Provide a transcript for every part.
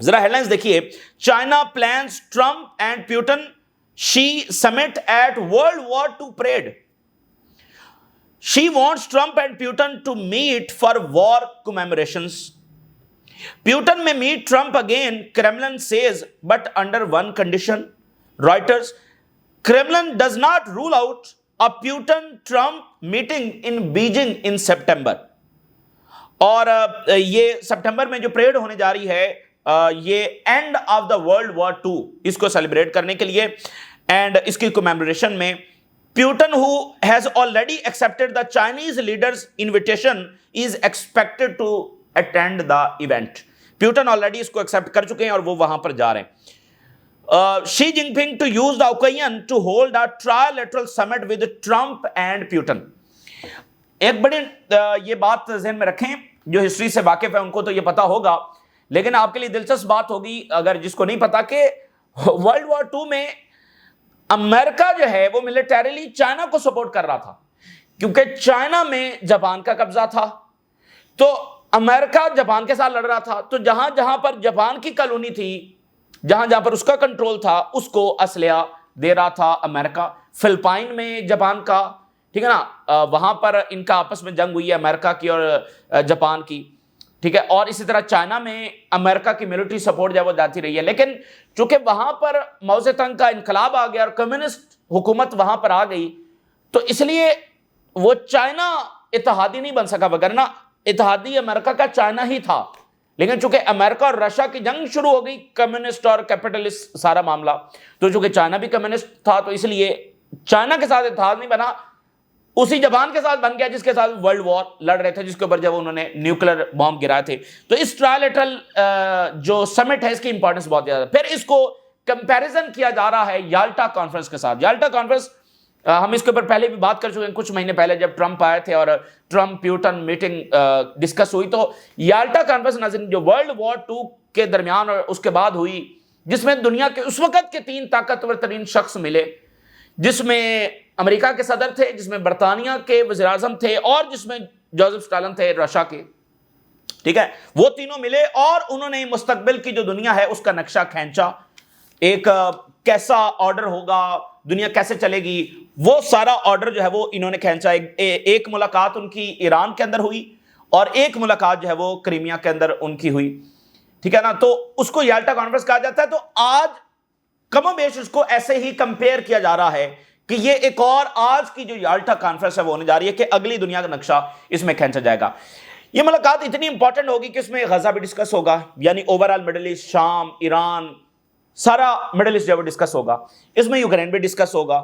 ذرا headlines دیکھیے. China plans Trump and Putin Xi summit at World War II parade. She wants Trump and Putin to meet for war commemorations. Putin may meet Trump again, Kremlin says, but under one condition. Reuters, Kremlin does not rule out a Putin-Trump meeting in Beijing in September. اور یہ September میں جو parade ہونے جا رہی ہے یہ end of the World War II اس کو سیلیبریٹ کرنے کے لیے اینڈ اس کی کمیموریشن میں Putin, who has already accepted the Chinese leader's invitation, is expected to attend the event. Putin already اس کو accept کر چکے ہیں اور وہ وہاں پر جا رہے ہیں. Xi Jinping to use the occasion to hold a trilateral summit with Trump and Putin. ایک بڑی یہ بات ذہن میں رکھیں, جو ہسٹری سے واقف ہے ان کو تو یہ پتا ہوگا, لیکن آپ کے لیے دلچسپ بات ہوگی اگر جس کو نہیں پتا کہ ورلڈ وار II میں امریکہ جو ہے وہ ملیٹریلی چائنا کو سپورٹ کر رہا تھا, کیونکہ چائنا میں جاپان کا قبضہ تھا, تو امریکہ جاپان کے ساتھ لڑ رہا تھا. تو جہاں جہاں پر جاپان کی کالونی تھی, جہاں جہاں پر اس کا کنٹرول تھا, اس کو اسلحہ دے رہا تھا امریکہ. فلپائن میں جاپان کا, ٹھیک ہے نا, وہاں پر ان کا آپس میں جنگ ہوئی ہے امریکہ کی اور جاپان کی, ٹھیک ہے. اور اسی طرح چائنا میں امریکہ کی ملٹری سپورٹ جو ہے وہ جاتی رہی ہے, لیکن چونکہ وہاں پر ماؤ زے تنگ کا انقلاب آ گیا اور کمیونسٹ حکومت وہاں پر آ گئی, تو اس لیے وہ چائنا اتحادی نہیں بن سکا, وگرنہ اتحادی امریکہ کا چائنا ہی تھا. لیکن چونکہ امریکہ اور رشیا کی جنگ شروع ہو گئی, کمیونسٹ اور کیپٹلسٹ سارا معاملہ, تو چونکہ چائنا بھی کمیونسٹ تھا تو اس لیے چائنا کے ساتھ اتحاد نہیں بنا, اسی جاپان کے ساتھ بن گیا جس کے ساتھ ورلڈ وار لڑ رہے تھے, جس کے اوپر جب انہوں نے نیوکلیر بام گرائے تھے. تو اس ٹرائلیٹرل جو سمٹ ہے اس کی امپورٹنس بہت زیادہ. پھر اس کو کمپیریزن کیا جا رہا ہے یالٹا کانفرنس کے ساتھ. یالٹا کانفرنس ہم اس کے اوپر پہلے بھی بات کر چکے ہیں, کچھ مہینے پہلے جب ٹرمپ آئے تھے اور ٹرمپ پیوٹن میٹنگ ڈسکس ہوئی. تو یالٹا کانفرنس ناظرین جو ورلڈ وار II کے درمیان اور اس کے بعد ہوئی, جس میں دنیا کے اس وقت کے 3 طاقتور ترین شخص ملے, جس میں امریکہ کے صدر تھے, جس میں برطانیہ کے وزیر اعظم تھے, اور جس میں جوزف اسٹالن تھے رشیا کے, ٹھیک ہے. وہ تینوں ملے اور انہوں نے مستقبل کی جو دنیا ہے اس کا نقشہ کھینچا. ایک کیسا آرڈر ہوگا, دنیا کیسے چلے گی, وہ سارا آرڈر جو ہے وہ انہوں نے کھینچا. ایک ملاقات ان کی ایران کے اندر ہوئی اور ایک ملاقات جو ہے وہ کریمیا کے اندر ان کی ہوئی, ٹھیک ہے نا. تو اس کو یالٹا کانفرنس کہا جاتا ہے. تو آج کم و بیش اس کو ایسے ہی کمپیئر کیا جا رہا ہے کہ یہ ایک اور آج کی جو یالٹا کانفرنس ہے وہ ہونے جا رہی ہے کہ اگلی دنیا کا نقشہ اس میں کھینچا جائے گا. یہ ملاقات اتنی امپورٹنٹ ہوگی کہ اس میں غزہ بھی ڈسکس ہوگا, یعنی اوورال مڈل ایسٹ, شام, ایران, سارا مڈل ایسٹ جو ہے ڈسکس ہوگا. اس میں یوکرین بھی ڈسکس ہوگا,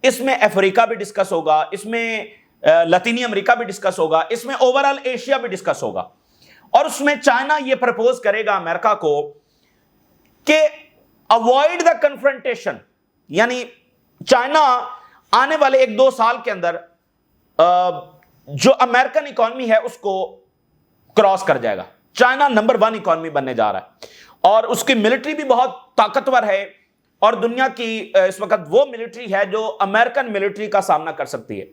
اس میں افریقہ بھی ڈسکس ہوگا, اس میں لاطینی امریکہ بھی ڈسکس ہوگا, اس میں اوورال ایشیا بھی ڈسکس ہوگا. اور اس میں چائنا یہ پرپوز کرے گا امریکہ کو کہ اوائڈ دا کنفرنٹیشن, یعنی چائنا آنے والے 1-2 سال کے اندر جو امریکن اکانومی ہے اس کو کراس کر جائے گا. چائنا نمبر 1 اکانومی بننے جا رہا ہے اور اس کی ملٹری بھی بہت طاقتور ہے, اور دنیا کی اس وقت وہ ملٹری ہے جو امریکن ملٹری کا سامنا کر سکتی ہے.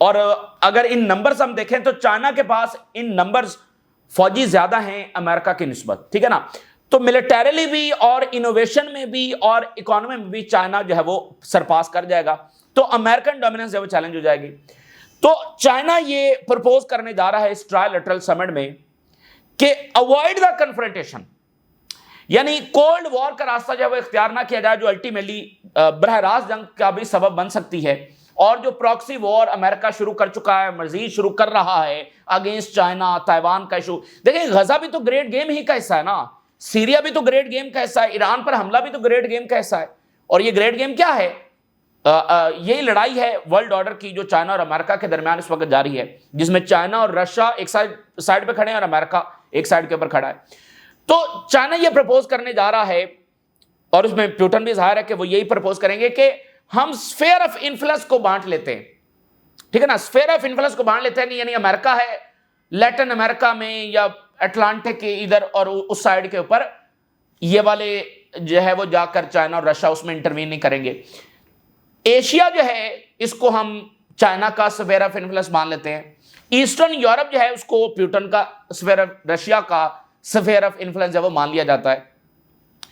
اور اگر ان نمبرز ہم دیکھیں تو چائنا کے پاس ان نمبرز فوجی زیادہ ہیں امریکہ کی نسبت, ٹھیک ہے نا. تو ملیٹریلی بھی اور انوویشن میں بھی اور اکانومی میں بھی چائنا جو ہے وہ سرپاس کر جائے گا, تو امریکن ڈومیننس جو ہے وہ چیلنج ہو جائے گی. تو چائنا یہ پرپوز کرنے جا رہا ہے اس ٹرائلیٹرل سمٹ میں کہ اوائڈ دا کنفرنٹیشن, یعنی کولڈ وار کا راستہ جو ہے وہ اختیار نہ کیا جائے, جو الٹیمیٹلی براہ راست جنگ کا بھی سبب بن سکتی ہے. اور جو پراکسی وار امریکہ شروع کر چکا ہے, مزید شروع کر رہا ہے اگینسٹ چائنا, تائیوان کا ایشو. دیکھیں غزہ بھی تو گریٹ گیم ہی کا حصہ ہے نا, سیریا بھی تو گریٹ گیم کا حصہ ہے, ایران پر حملہ بھی تو گریٹ گیم کا حصہ ہے. اور یہ گریٹ گیم کیا ہے؟ یہی لڑائی ہے ورلڈ آرڈر کی جو چائنا اور امریکہ کے درمیان اس وقت جاری ہے, جس میں چائنا اور رشیا ایک سائڈ پہ کھڑے ہیں اور امریکہ ایک سائڈ کے اوپر کھڑا ہے. تو چائنا یہ پرپوز کرنے جا رہا ہے, اور اس میں پیوٹن بھی ظاہر ہے کہ وہ یہی پرپوز کریں گے کہ ہم اسفیئر آف انفلوئنس کو بانٹ لیتے ہیں, ٹھیک ہے نا. اسفیئر آف انفلوئنس کو بانٹ لیتے ہیں, یعنی امریکہ ہے لیٹن امریکہ میں یا اٹلانٹک کے ادھر اور اس سائڈ کے اوپر, یہ والے جو ہے وہ جا کر چائنا اور رشیا اس میں انٹروین نہیں کریں گے. ایشیا جو ہے اس کو ہم چائنا کا اسفیئر آف انفلوئنس مان لیتے ہیں. ایسٹرن یورپ جو ہے اس کو پیوٹن کا اسفیئر آف رشیا کا اسفیئر آف انفلوئنس جو ہے وہ مان لیا جاتا ہے.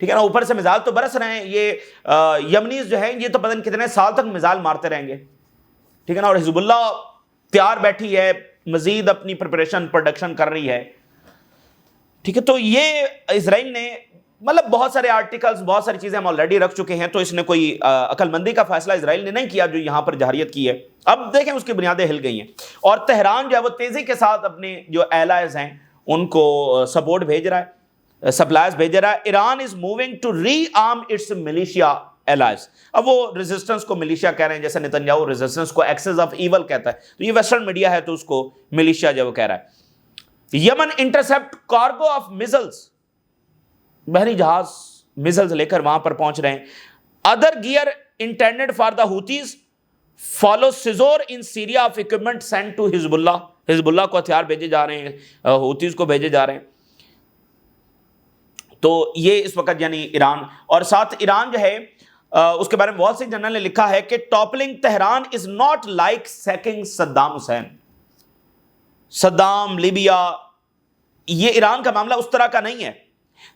ٹھیک ہے نا, اوپر سے میزائل تو برس رہے ہیں, یہ یمنیز جو ہیں یہ تو پتہ نہیں کتنے سال تک میزائل مارتے رہیں گے, ٹھیک ہے نا, اور حزب اللہ تیار بیٹھی ہے, مزید اپنی پریپریشن پروڈکشن کر رہی ہے, ٹھیک ہے. تو یہ اسرائیل نے مطلب بہت سارے آرٹیکلز, بہت ساری چیزیں ہم آلریڈی رکھ چکے ہیں, تو اس نے کوئی عقل مندی کا فیصلہ اسرائیل نے نہیں کیا جو یہاں پر جارحیت کی ہے. اب دیکھیں اس کی بنیادیں ہل گئی ہیں, اور تہران جو ہے وہ تیزی کے ساتھ اپنے جو ایلائز ہیں ان کو سپورٹ بھیج رہا ہے, سپلائز بھیج رہا ہے. Iran is moving to rearm its militia allies. اب وہ ریزسٹنس کو ملیشیا کہہ رہے ہیں, جیسے نتنیاہو ریزسٹنس کو ایکسس آف ایول کہتا ہے, تو یہ ویسٹرن میڈیا ہے تو اس کو ملیشیا جو وہ کہہ رہا ہے. یمن انٹرسپٹ کارگو آف میزلز, بحری جہاز میزلز لے کر وہاں پر پہنچ رہے ہیں. Other gear intended for the Houthis follow seizure in Syria of equipment sent to Hezbollah. حزب اللہ کو ہتھیار بھیجے جا رہے ہیں, ہوتیز کو بھیجے جا رہے ہیں. تو یہ اس وقت یعنی ایران, اور ساتھ ایران جو ہے اس کے بارے میں وال اسٹریٹ جرنل نے لکھا ہے کہ toppling Tehran is not like seeking Saddam Hussein. Saddam, Libya, یہ ایران کا معاملہ اس طرح کا نہیں ہے.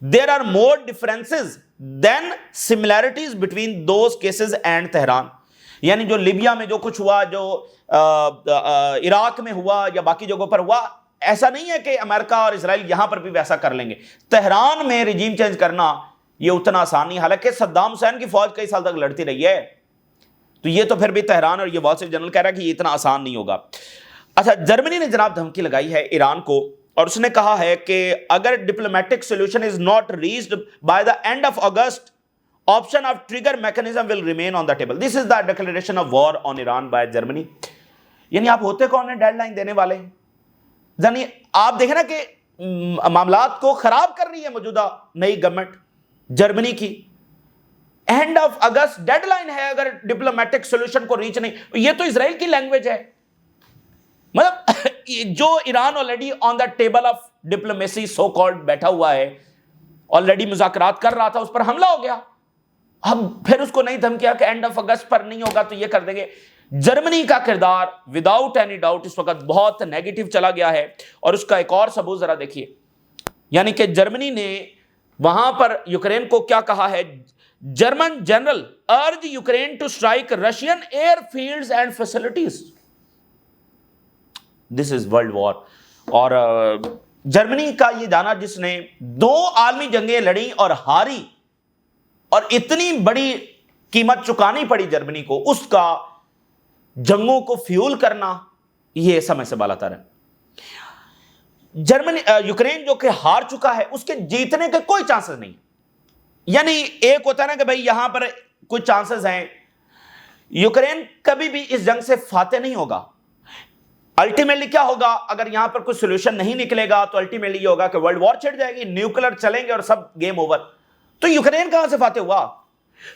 There are more differences than similarities between those cases and Tehran. یعنی جو لیبیا میں جو کچھ ہوا, جو عراق میں ہوا یا باقی جگہوں پر ہوا, ایسا نہیں ہے کہ امریکہ اور اسرائیل یہاں پر بھی ویسا کر لیں گے. تہران میں رجیم چینج کرنا یہ اتنا آسان نہیں, حالانکہ صدام حسین کی فوج کئی سال تک لڑتی رہی ہے, تو یہ تو پھر بھی تہران اور یہ وال اسٹریٹ جرنل کہہ رہا ہے کہ یہ اتنا آسان نہیں ہوگا. اچھا, جرمنی نے جناب دھمکی لگائی ہے ایران کو, اور اس نے کہا ہے کہ اگر diplomatic solution is not reached by the end of August, option of trigger mechanism will remain on the table. This is the declaration of war on Iran by Germany. یعنی آپ ہوتے کون ہیں ڈیڈ لائن دینے والے, یعنی آپ دیکھیں نا کہ معاملات کو خراب کر رہی ہے موجودہ نئی گورنمنٹ جرمنی کی. End of August deadline ہے اگر ڈپلومیٹک سولوشن کو ریچ نہیں. یہ تو اسرائیل کی لینگویج ہے, مطلب جو Iran already on the table of diplomacy so called بیٹھا ہوا ہے, آلریڈی مذاکرات کر رہا تھا, اس پر حملہ ہو گیا. اب پھر اس کو نہیں دھمکیا کہ اینڈ آف اگست پر نہیں ہوگا تو یہ کر دیں گے. جرمنی کا کردار وداؤٹ اینی ڈاؤٹ اس وقت بہت نیگیٹو چلا گیا ہے, اور اس کا ایک اور ثبوت ذرا دیکھیے. یعنی کہ جرمنی نے وہاں پر یوکرین کو کیا کہا ہے, German general urge Ukraine to strike Russian airfields and facilities. This is world war. اور جرمنی کا یہ جانا جس نے 2 عالمی جنگیں لڑی اور ہاری, اور اتنی بڑی قیمت چکانی پڑی جرمنی کو, اس کا جنگوں کو فیول کرنا یہ سمجھ سے بالا تر ہے. جرمنی یوکرین جو کہ ہار چکا ہے, اس کے جیتنے کے کوئی چانسز نہیں. یعنی ایک ہوتا ہے نا کہ بھائی یہاں پر کچھ چانسز ہیں, یوکرین کبھی بھی اس جنگ سے فاتح نہیں ہوگا. الٹیمیٹلی کیا ہوگا, اگر یہاں پر کوئی سولوشن نہیں نکلے گا تو الٹیمیٹلی یہ ہوگا کہ ورلڈ وار چھڑ جائے گی, نیوکلر چلیں گے اور سب گیم اوور. تو یوکرین کہاں سے فاتح ہوا؟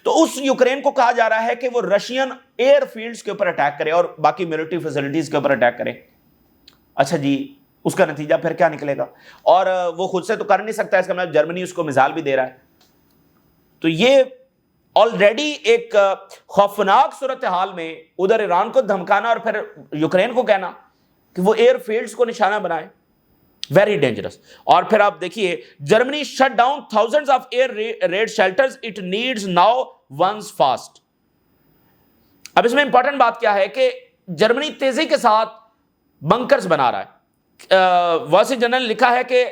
تو اس یوکرین کو کہا جا رہا ہے کہ وہ رشین ایئر فیلڈز کے اوپر اٹیک کرے اور باقی ملٹری فیسلٹیز کے اوپر اٹیک کرے. اچھا جی, اس کا نتیجہ پھر کیا نکلے گا؟ اور وہ خود سے تو کر نہیں سکتا, اس کا مطلب جرمنی اس کو مثال بھی دے رہا ہے. تو یہ آلریڈی ایک خوفناک صورتحال میں ادھر ایران کو دھمکانا اور پھر یوکرین کو کہنا کہ وہ ایئر فیلڈز کو نشانہ بنائے, ویری ڈینجرس. اور پھر آپ دیکھیے, Germany shut down thousands of air raid shelters, it needs now once fast. اب اس میں امپورٹنٹ بات کیا ہے کہ جرمنی تیزی کے ساتھ بنکرز بنا رہا ہے. وال اسٹریٹ جرنل نے لکھا ہے کہ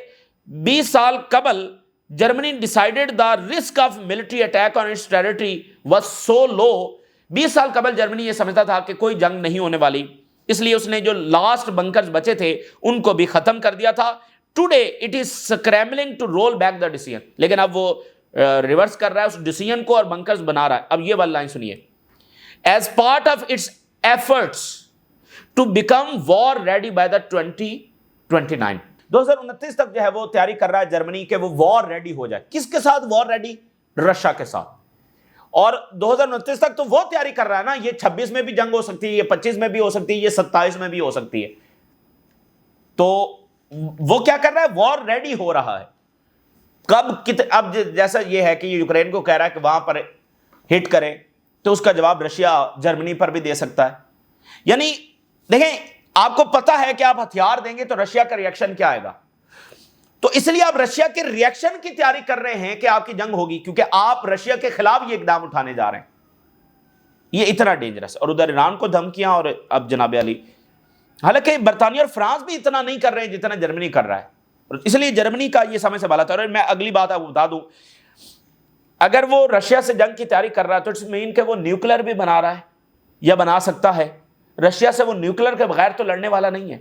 20 سال قبل Germany decided the risk of military attack on its territory was so low. 20 سال قبل جرمنی یہ سمجھتا تھا کہ کوئی جنگ نہیں ہونے والی, اس لیے اس نے جو لاسٹ بنکرز بچے تھے ان کو بھی ختم کر دیا تھا. Today it is scrambling to roll back the decision. لیکن اب وہ ریورس کر رہا ہے اس ڈیسیژن کو اور بنکرز بنا رہا ہے. اب یہ والی لائن سنیے, as part of its efforts to become war ready by the 2029. 2029 تک جو ہے وہ تیاری کر رہا ہے جرمنی کہ وہ وار ریڈی ہو جائے. کس کے ساتھ وار ریڈی؟ رشیا کے ساتھ. اور 2029 تک تو وہ تیاری کر رہا ہے نا, یہ 26 میں بھی جنگ ہو سکتی ہے, یہ 25 میں بھی ہو سکتی ہے, یہ 27 میں بھی ہو سکتی ہے. تو وہ کیا کر رہا ہے؟ وار ریڈی ہو رہا ہے. اب جیسا یہ ہے کہ یوکرین کو کہہ رہا ہے کہ وہاں پر ہٹ کرے, تو اس کا جواب رشیا جرمنی پر بھی دے سکتا ہے. یعنی دیکھیں, آپ کو پتا ہے کہ آپ ہتھیار دیں گے تو رشیا کا ریئیکشن کیا آئے گا. تو اس لیے آپ رشیا کے ریئیکشن کی تیاری کر رہے ہیں کہ آپ کی جنگ ہوگی، کیونکہ آپ رشیا کے خلاف یہ اقدام اٹھانے جا رہے ہیں. یہ اتنا ڈینجرس. اور ادھر ایران کو دھمکیاں، اور اب جناب علی، حالانکہ برطانیہ اور فرانس بھی اتنا نہیں کر رہے ہیں جتنا جرمنی کر رہا ہے، اور اس لیے جرمنی کا یہ سمے سے بالا تھا. اور میں اگلی بات آپ کو بتا دوں، اگر وہ رشیا سے جنگ کی تیاری کر رہا ہے تو اٹس مین کہ وہ نیوکلر بھی بنا رہا ہے یا بنا سکتا ہے. رشیا سے وہ نیوکلر کے بغیر تو لڑنے والا نہیں ہے.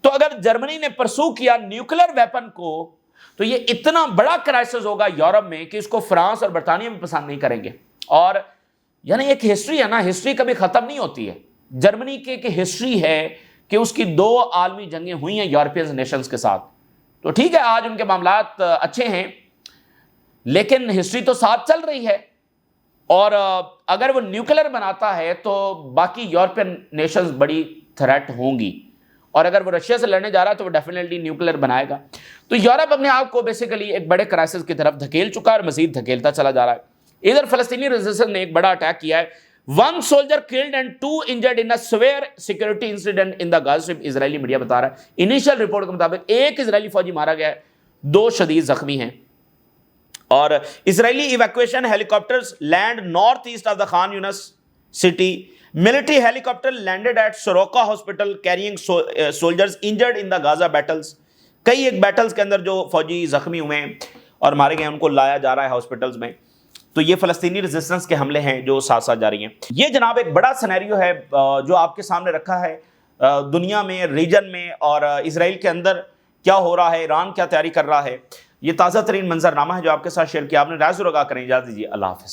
تو اگر جرمنی نے پرسو کیا نیوکلر ویپن کو، تو یہ اتنا بڑا کرائسس ہوگا یورپ میں کہ اس کو فرانس اور برطانیہ میں پسند نہیں کریں گے. اور یعنی ایک ہسٹری ہے نا، ہسٹری کبھی ختم نہیں ہوتی ہے. جرمنی کی ایک ہسٹری ہے کہ اس کی 2 عالمی جنگیں ہوئی ہیں یورپین نیشنز کے ساتھ. تو ٹھیک ہے آج ان کے معاملات اچھے ہیں، لیکن ہسٹری تو ساتھ چل رہی ہے. اور اگر وہ نیوکلر بناتا ہے تو باقی یورپین نیشنز بڑی تھریٹ ہوں گی. اور اگر وہ رشیا سے لڑنے جا رہا ہے تو وہ ڈیفینیٹلی نیوکلر بنائے گا. تو یورپ اپنے آپ کو بیسیکلی ایک بڑے کرائسس کی طرف دھکیل چکا ہے اور مزید دھکیلتا چلا جا رہا ہے. ادھر فلسطینی ریزسٹنس نے ایک بڑا اٹیک کیا ہے. 1 soldier killed and 2 injured in a severe security incident in the Gaza Strip. Israeli media بتا رہا ہے انیشل رپورٹ کے مطابق 1 اسرائیلی فوجی مارا گیا ہے، 2 شدید زخمی ہیں. اور Israeli evacuation helicopters land north east of the Khan Younis city. Military helicopter landed at Soroka hospital carrying soldiers injured in the Gaza battles. کئی ایک بیٹلز کے اندر جو فوجی زخمی ہوئے ہیں اور مارے گئے ہیں ان کو لایا جا رہا ہے ہاسپٹلز میں. تو یہ فلسطینی ریزسٹنس کے حملے ہیں جو ساتھ ساتھ جاری ہیں. یہ جناب ایک بڑا سینیریو ہے جو آپ کے سامنے رکھا ہے دنیا میں، ریجن میں، اور اسرائیل کے اندر کیا ہو رہا ہے، ایران کیا تیاری کر رہا ہے. یہ تازہ ترین منظرنامہ ہے جو آپ کے ساتھ شیئر کیا. آپ نے رائے ضرور آگاہ کریں. اجازت دیجیے، اللہ حافظ.